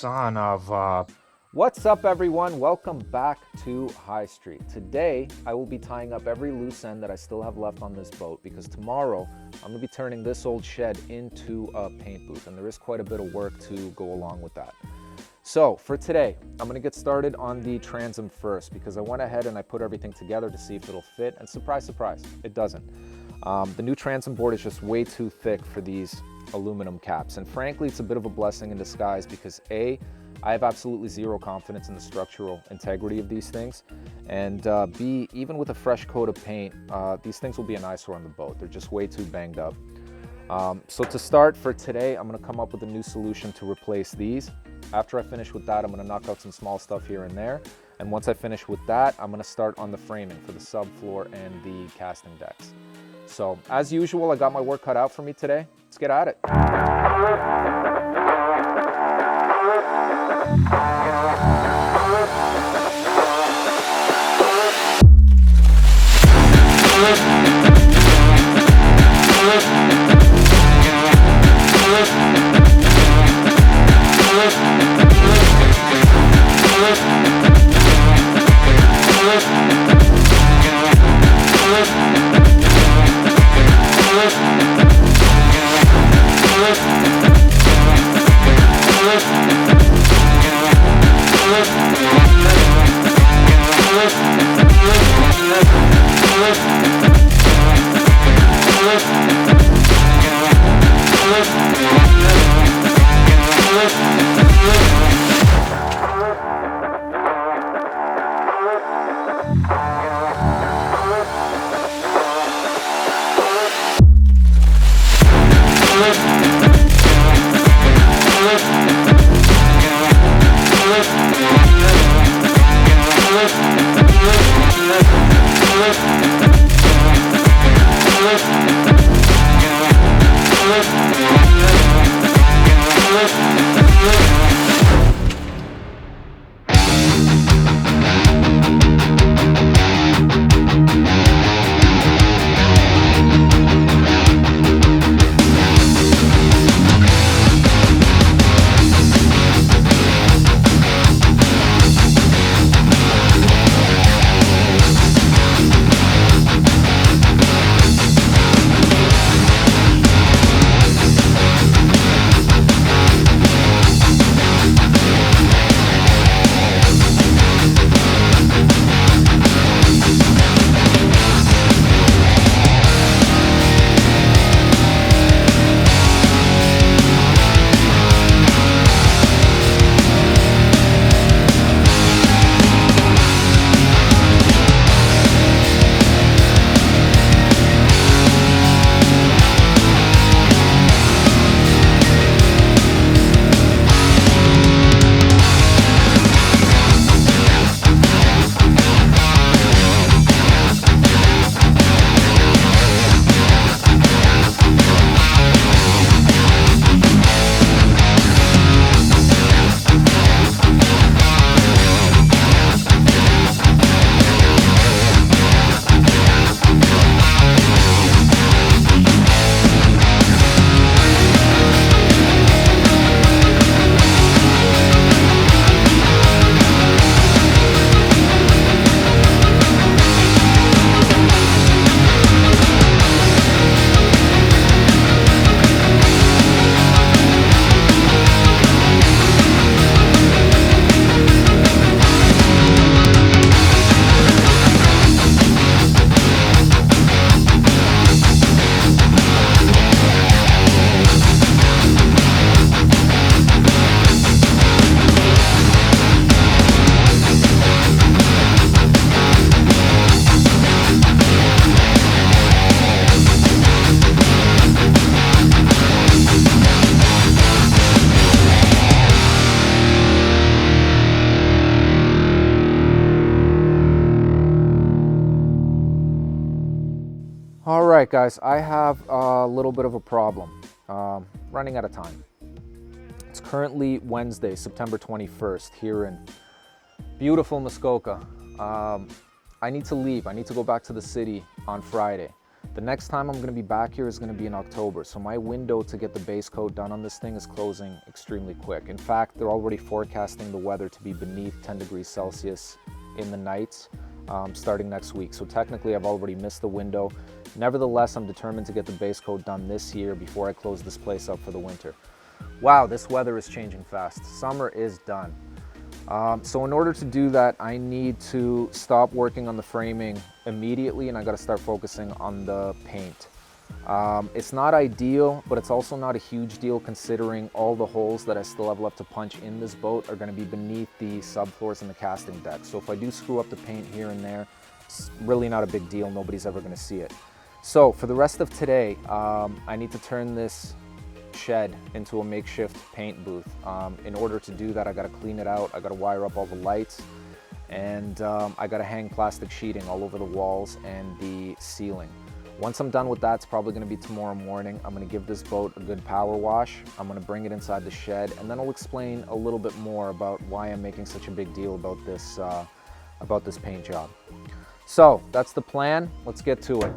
son of a... What's up, everyone? Welcome back to High Street. Today, I will be tying up every loose end that I still have left on this boat because tomorrow, I'm gonna be turning this old shed into a paint booth, and there is quite a bit of work to go along with that. So for today, I'm gonna get started on the transom first because I went ahead and I put everything together to see if it'll fit, and surprise, surprise, it doesn't. The new transom board is just way too thick for these aluminum caps, and frankly, it's a bit of a blessing in disguise because A, I have absolutely zero confidence in the structural integrity of these things, and B, even with a fresh coat of paint, these things will be an eyesore on the boat. They're just way too banged up. So to start for today, I'm gonna come up with a new solution to replace these. After I finish with that, I'm gonna knock out some small stuff here and there, and once I finish with that, I'm gonna start on the framing for the subfloor and the casting decks. So as usual, I got my work cut out for me today. Let's get at it. All right, guys, I have a little bit of a problem. Running out of time. It's currently Wednesday, September 21st, here in beautiful Muskoka. I need to leave. I need to go back to the city on Friday. The next time I'm gonna be back here is gonna be in October, so my window to get the base coat done on this thing is closing extremely quick. In fact, they're already forecasting the weather to be beneath 10 degrees Celsius in the nights starting next week. So technically I've already missed the window. Nevertheless, I'm determined to get the base coat done this year before I close this place up for the winter. Wow, this weather is changing fast. Summer is done. So in order to do that, I need to stop working on the framing immediately, and I gotta start focusing on the paint. It's not ideal, but it's also not a huge deal considering all the holes that I still have left to punch in this boat are gonna be beneath the subfloors and the casting deck. So if I do screw up the paint here and there, it's really not a big deal. Nobody's ever gonna see it. So for the rest of today, I need to turn this shed into a makeshift paint booth. In order to do that, I gotta clean it out, I gotta wire up all the lights, and I gotta hang plastic sheeting all over the walls and the ceiling. Once I'm done with that, it's probably gonna be tomorrow morning. I'm gonna give this boat a good power wash. I'm gonna bring it inside the shed, and then I'll explain a little bit more about why I'm making such a big deal about this paint job. So that's the plan. Let's get to it.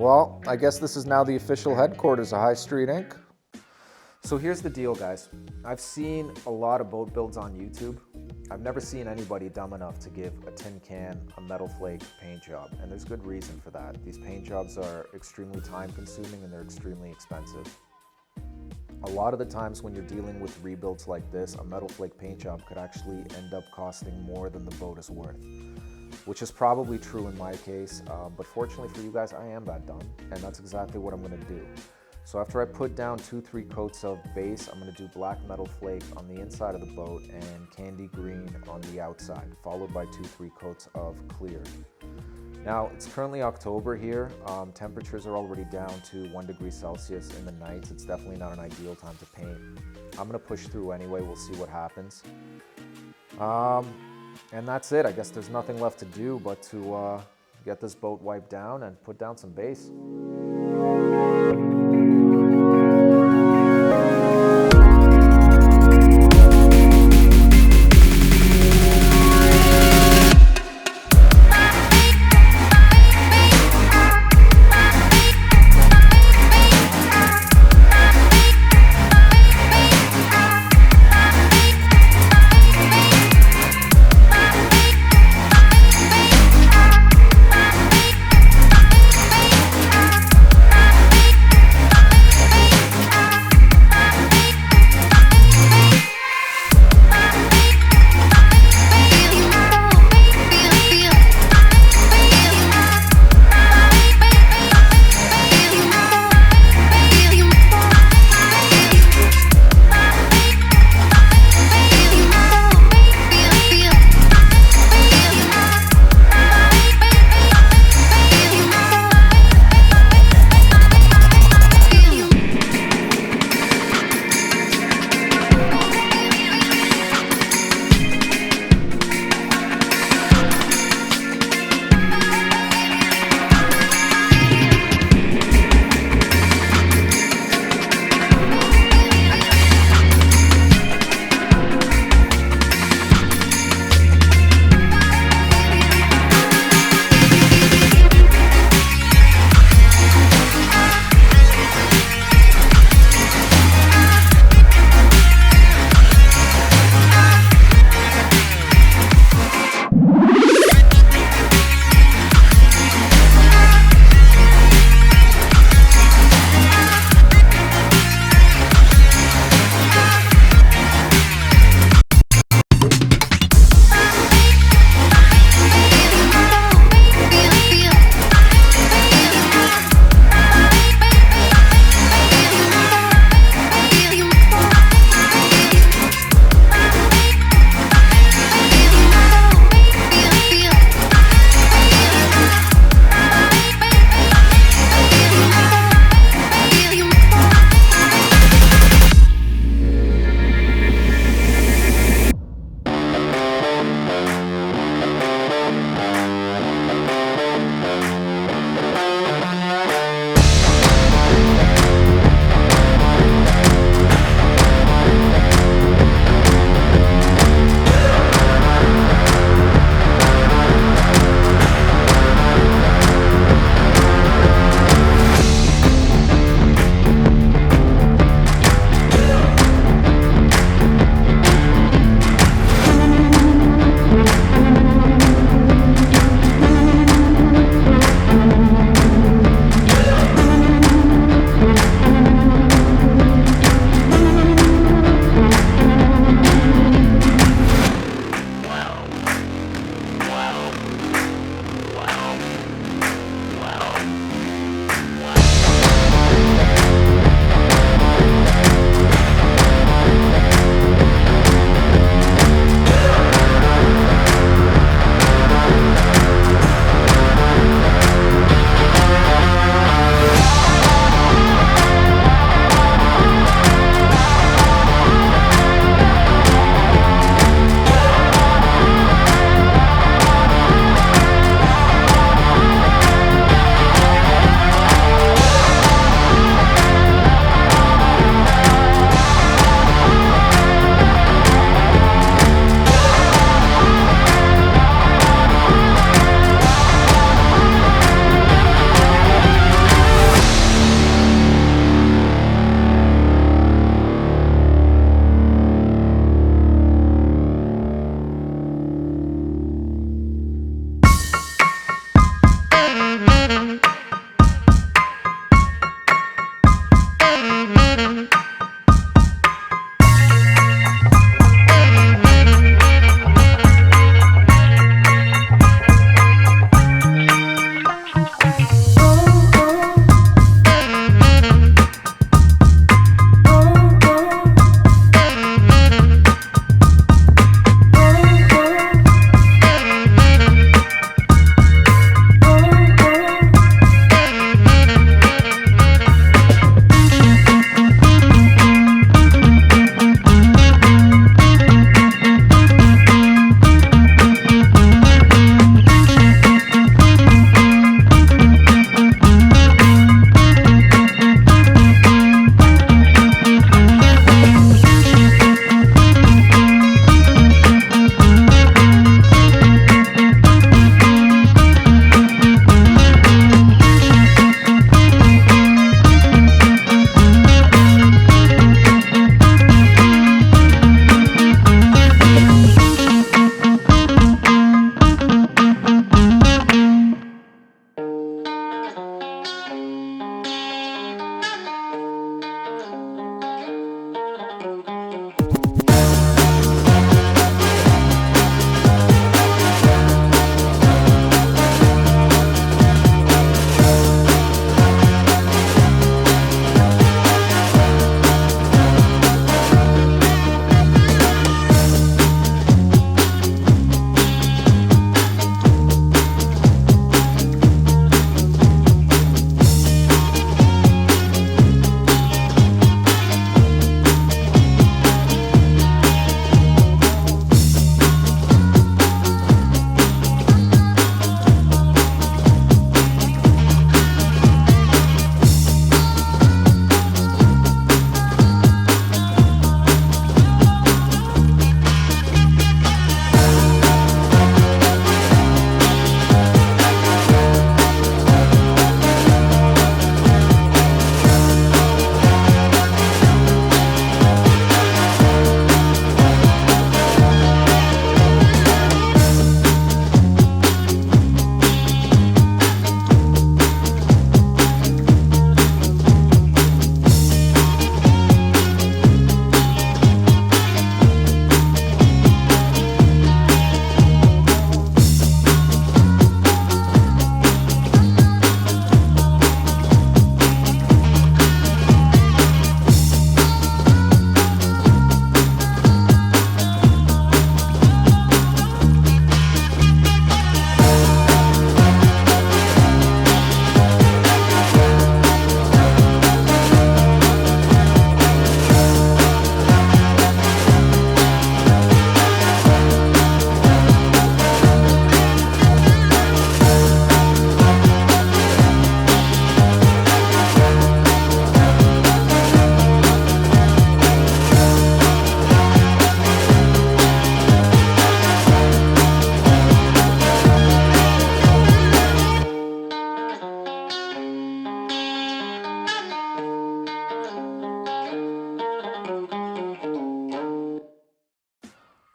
Well, I guess this is now the official headquarters of High Street Inc. So here's the deal, guys. I've seen a lot of boat builds on YouTube. I've never seen anybody dumb enough to give a tin can a metal flake paint job, and there's good reason for that. These paint jobs are extremely time consuming and they're extremely expensive. A lot of the times when you're dealing with rebuilds like this, a metal flake paint job could actually end up costing more than the boat is worth, which is probably true in my case, but fortunately for you guys, I am that dumb, and that's exactly what I'm gonna do. So after I put down 2-3 coats of base, I'm gonna do black metal flake on the inside of the boat and candy green on the outside, followed by 2-3 coats of clear. Now, it's currently October here. Temperatures are already down to 1 degree Celsius in the nights. It's definitely not an ideal time to paint. I'm gonna push through anyway, we'll see what happens. And that's it. I guess there's nothing left to do but to get this boat wiped down and put down some base.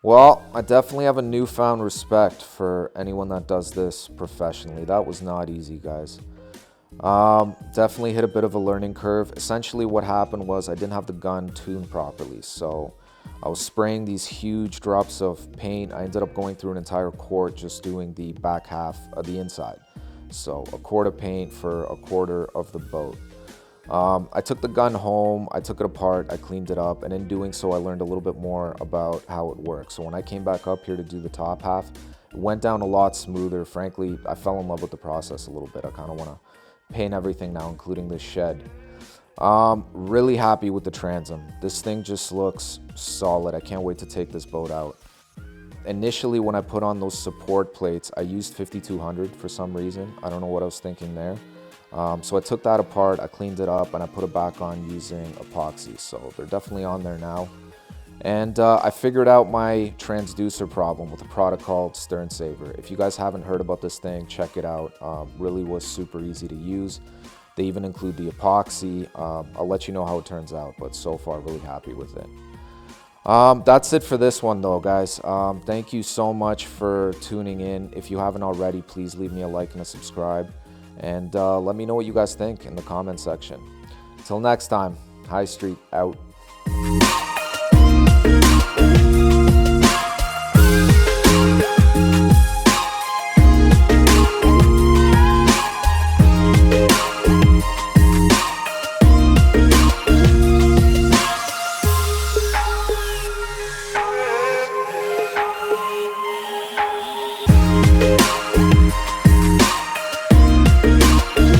Well, I definitely have a newfound respect for anyone that does this professionally. That was not easy, guys. Definitely hit a bit of a learning curve. Essentially what happened was I didn't have the gun tuned properly. So I was spraying these huge drops of paint. I ended up going through an entire quart just doing the back half of the inside. So a quart of paint for a quarter of the boat. I took the gun home, I took it apart, I cleaned it up, and in doing so I learned a little bit more about how it works. So when I came back up here to do the top half, it went down a lot smoother. Frankly, I fell in love with the process a little bit. I kind of want to paint everything now, including this shed. Really happy with the transom. This thing just looks solid. I can't wait to take this boat out. Initially, when I put on those support plates, I used 5200 for some reason. I don't know what I was thinking there. So I took that apart, I cleaned it up, and I put it back on using epoxy. So they're definitely on there now. And I figured out my transducer problem with a product called Stir and Savor. If you guys haven't heard about this thing, check it out. Really was super easy to use. They even include the epoxy. I'll let you know how it turns out, but so far really happy with it. That's it for this one though, guys. Thank you so much for tuning in. If you haven't already, please leave me a like and a subscribe. And let me know what you guys think in the comment section. Until next time, High Street out.